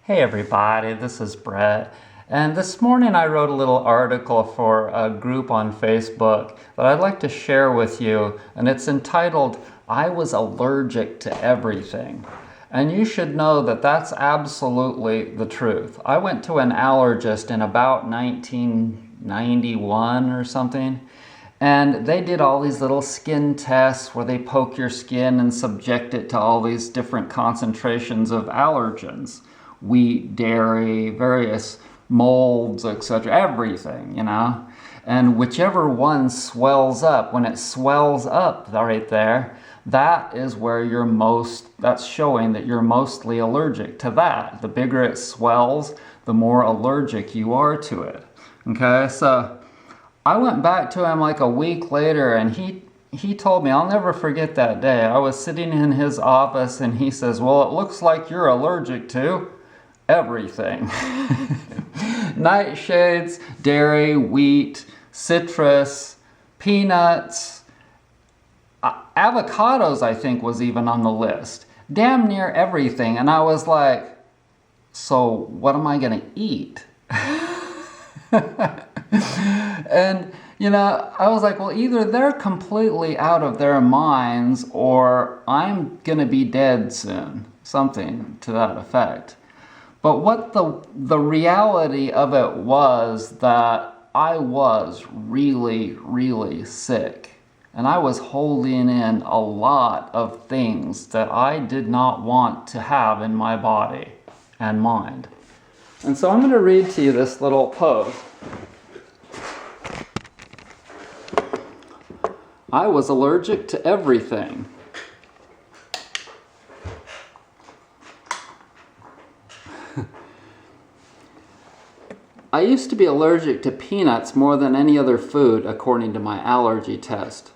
Hey everybody, this is Brett. And this morning I wrote a little article for a group on Facebook that I'd like to share with you, and it's entitled, I Was Allergic to Everything. And you should know that that's absolutely the truth. I went to an allergist in about 1991 or something, and they did all these little skin tests where they poke your skin and subject it to all these different concentrations of allergens. Wheat, dairy, various molds, etc., everything, And whichever one swells up, when it swells up right there, that is where that's showing that you're mostly allergic to that. The bigger it swells, the more allergic you are to it. Okay, so I went back to him like a week later, and he told me, I'll never forget that day. I was sitting in his office and he says, well, it looks like you're allergic to everything. Nightshades, dairy, wheat, citrus, peanuts, avocados I think was even on the list. Damn near everything. And I was like, so what am I gonna eat? And I was like, well, either they're completely out of their minds or I'm gonna be dead soon. Something to that effect. But what the reality of it was that I was really, really sick. And I was holding in a lot of things that I did not want to have in my body and mind. And so I'm going to read to you this little post. I was allergic to everything. I used to be allergic to peanuts more than any other food, according to my allergy test.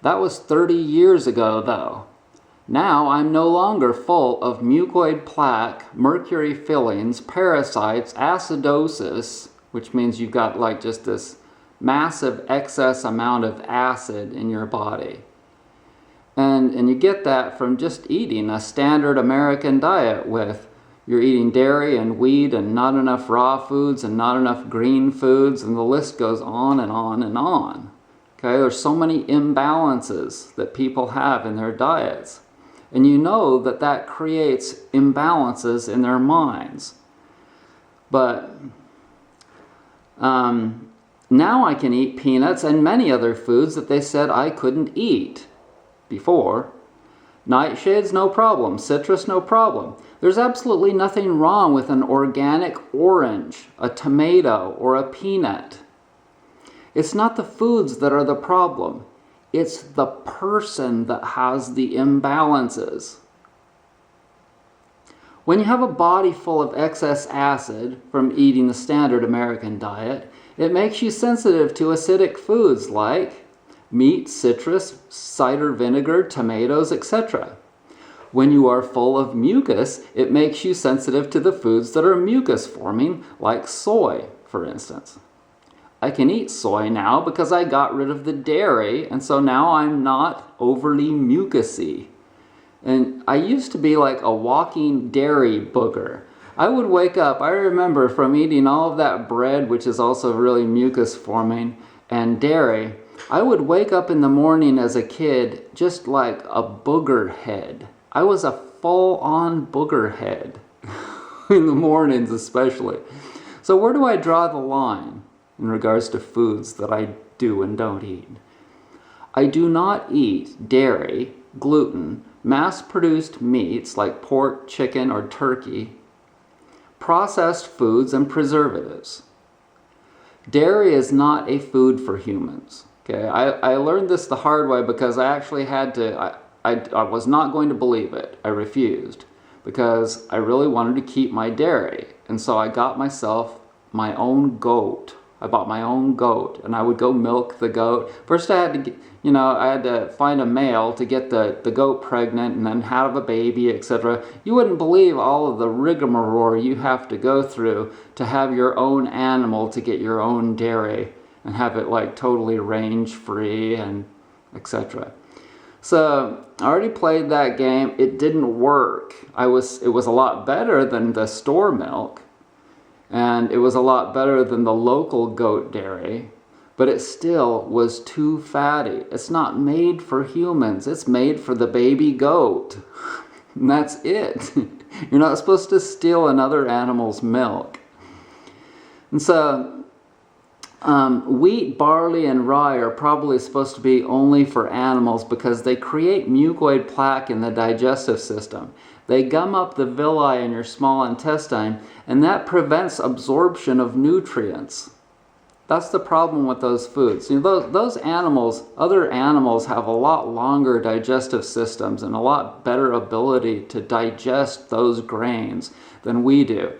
That was 30 years ago, though. Now I'm no longer full of mucoid plaque, mercury fillings, parasites, acidosis, which means you've got like just this massive excess amount of acid in your body. And you get that from just eating a standard American diet with you're eating dairy and wheat and not enough raw foods and not enough green foods, and the list goes on and on and on. Okay, there's so many imbalances that people have in their diets. And you know that creates imbalances in their minds. But now I can eat peanuts and many other foods that they said I couldn't eat before. Nightshades, no problem. Citrus, no problem. There's absolutely nothing wrong with an organic orange, a tomato, or a peanut. It's not the foods that are the problem. It's the person that has the imbalances. When you have a body full of excess acid from eating the standard American diet, it makes you sensitive to acidic foods like meat, citrus, cider vinegar, tomatoes, etc. When you are full of mucus, it makes you sensitive to the foods that are mucus forming, like soy, for instance. I can eat soy now because I got rid of the dairy, and so now I'm not overly mucusy. And I used to be like a walking dairy booger. I would wake up, I remember from eating all of that bread, which is also really mucus forming, and dairy, I would wake up in the morning as a kid just like a booger head. I was a full-on booger head in the mornings especially. So where do I draw the line in regards to foods that I do and don't eat? I do not eat dairy, gluten, mass-produced meats like pork, chicken, or turkey, processed foods, and preservatives. Dairy is not a food for humans. Okay, I learned this the hard way because I actually had to, I was not going to believe it. I refused because I really wanted to keep my dairy. And so I got myself my own goat. I bought my own goat and I would go milk the goat. First I had to, I had to find a male to get the goat pregnant and then have a baby, etc. You wouldn't believe all of the rigmarole you have to go through to have your own animal to get your own dairy and have it like totally range free and etc. So I already played that game. It didn't work. It was a lot better than the store milk, and it was a lot better than the local goat dairy, but it still was too fatty. It's not made for humans. It's made for the baby goat. And that's it. You're not supposed to steal another animal's milk. And so wheat, barley, and rye are probably supposed to be only for animals because they create mucoid plaque in the digestive system. They gum up the villi in your small intestine, and that prevents absorption of nutrients. That's the problem with those foods. You know, those animals, other animals have a lot longer digestive systems and a lot better ability to digest those grains than we do.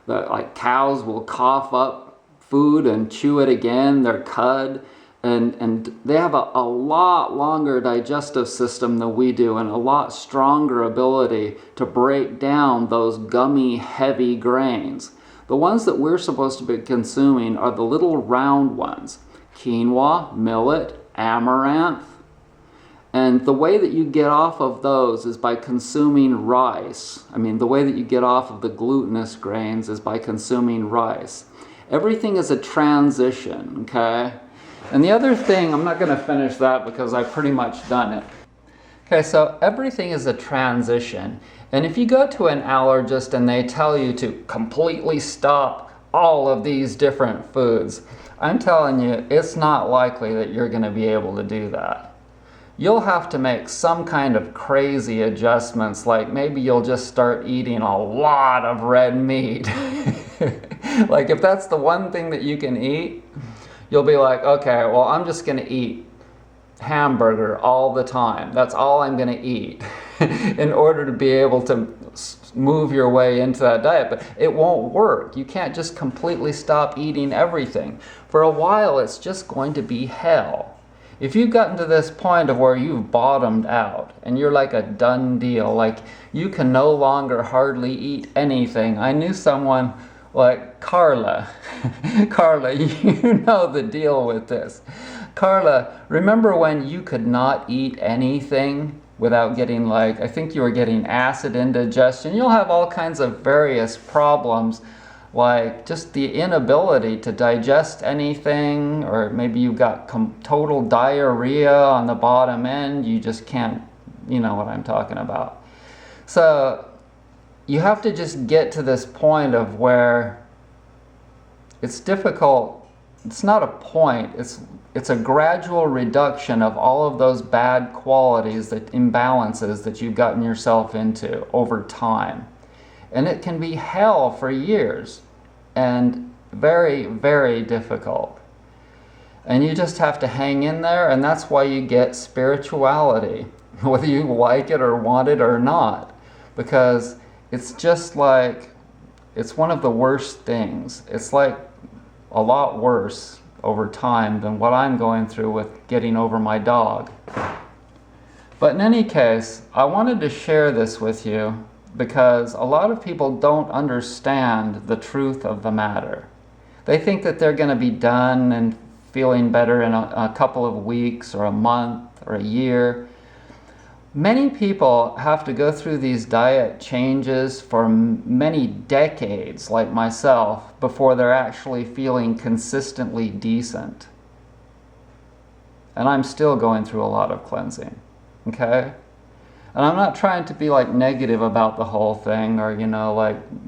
Like cows will cough up food and chew it again, their cud, and they have a lot longer digestive system than we do and a lot stronger ability to break down those gummy, heavy grains. The ones that we're supposed to be consuming are the little round ones: quinoa, millet, amaranth. And the way that you get off of those is by consuming rice. The way that you get off of the glutinous grains is by consuming rice. Everything is a transition, okay? And the other thing, I'm not going to finish that because I've pretty much done it. Okay, so everything is a transition. And if you go to an allergist and they tell you to completely stop all of these different foods, I'm telling you, it's not likely that you're going to be able to do that. You'll have to make some kind of crazy adjustments, like maybe you'll just start eating a lot of red meat. Like if that's the one thing that you can eat, you'll be like, okay, well, I'm just going to eat hamburger all the time. That's all I'm going to eat in order to be able to move your way into that diet. But it won't work. You can't just completely stop eating everything. For a while, it's just going to be hell. If you've gotten to this point of where you've bottomed out and you're like a done deal, like you can no longer hardly eat anything. I knew someone like Carla. Carla, you know the deal with this. Carla, remember when you could not eat anything without getting I think you were getting acid indigestion? You'll have all kinds of various problems, like just the inability to digest anything, or maybe you've got total diarrhea on the bottom end. You just can't, you know what I'm talking about. So you have to just get to this point of where it's difficult. It's not a point, it's a gradual reduction of all of those bad qualities, that imbalances that you've gotten yourself into over time. And it can be hell for years and very, very difficult. And you just have to hang in there, and that's why you get spirituality, whether you like it or want it or not, because it's just like, it's one of the worst things. It's like a lot worse over time than what I'm going through with getting over my dog. But in any case, I wanted to share this with you because a lot of people don't understand the truth of the matter. They think that they're going to be done and feeling better in a couple of weeks or a month or a year. Many people have to go through these diet changes for many decades, like myself, before they're actually feeling consistently decent. And I'm still going through a lot of cleansing, okay? And I'm not trying to be negative about the whole thing or,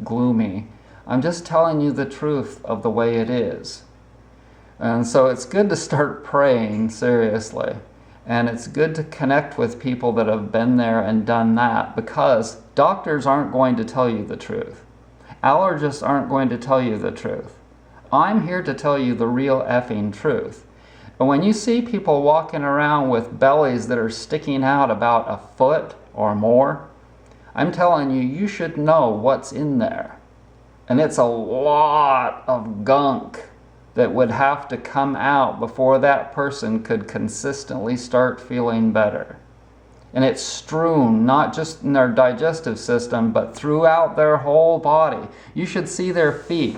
gloomy. I'm just telling you the truth of the way it is. And so it's good to start praying seriously. And it's good to connect with people that have been there and done that, because doctors aren't going to tell you the truth. Allergists aren't going to tell you the truth. I'm here to tell you the real effing truth. And when you see people walking around with bellies that are sticking out about a foot or more, I'm telling you, you should know what's in there. And it's a lot of gunk that would have to come out before that person could consistently start feeling better. And it's strewn not just in their digestive system, but throughout their whole body. You should see their feet.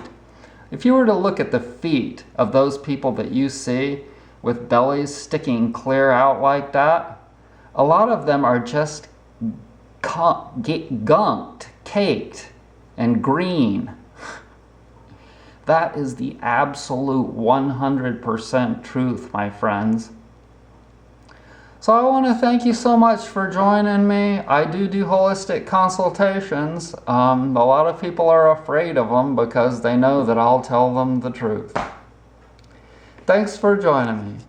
If you were to look at the feet of those people that you see with bellies sticking clear out like that, A lot of them are just gunked, caked, and green. That is the absolute 100% truth, my friends. So I want to thank you so much for joining me. I do holistic consultations. A lot of people are afraid of them because they know that I'll tell them the truth. Thanks for joining me.